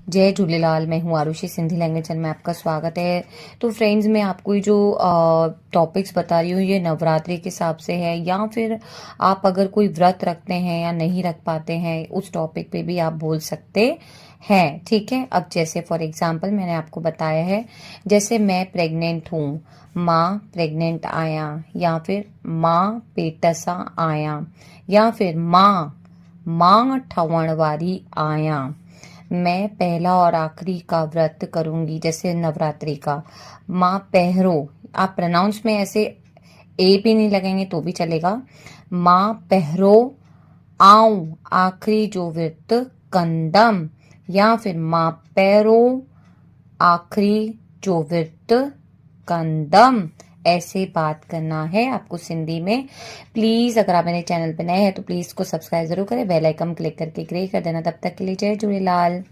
जय झूलेलाल। मैं हूँ आरुषि, सिंधी लैंग्वेज चैनल में आपका स्वागत है। तो फ्रेंड्स, मैं आपको ये जो टॉपिक्स बता रही हूँ ये नवरात्रि के हिसाब से है, या फिर आप अगर कोई व्रत रखते हैं या नहीं रख पाते हैं उस टॉपिक पे भी आप बोल सकते हैं। ठीक है। अब जैसे फॉर एग्जांपल मैंने आपको बताया है, जैसे मैं प्रेग्नेंट हूँ, माँ प्रेग्नेंट आया, या फिर माँ पेटसा आया, या फिर माँ ठवण वारी आया। मैं पहला और आखिरी का व्रत करूंगी, जैसे नवरात्रि का। माँ पहरो, आप प्रोनाउंस में ऐसे ए भी नहीं लगेंगे तो भी चलेगा। माँ पहरो आऊं, आखिरी जो व्रत कंदम, या फिर माँ पैरो आखिरी जो व्रत कंदम। ऐसे बात करना है आपको सिंधी में। प्लीज अगर आप मेरे चैनल पे नए हैं तो प्लीज इसको सब्सक्राइब जरूर करें, बेल आइकन क्लिक करके ग्रे कर देना। तब तक के लिए जय झूलेलाल।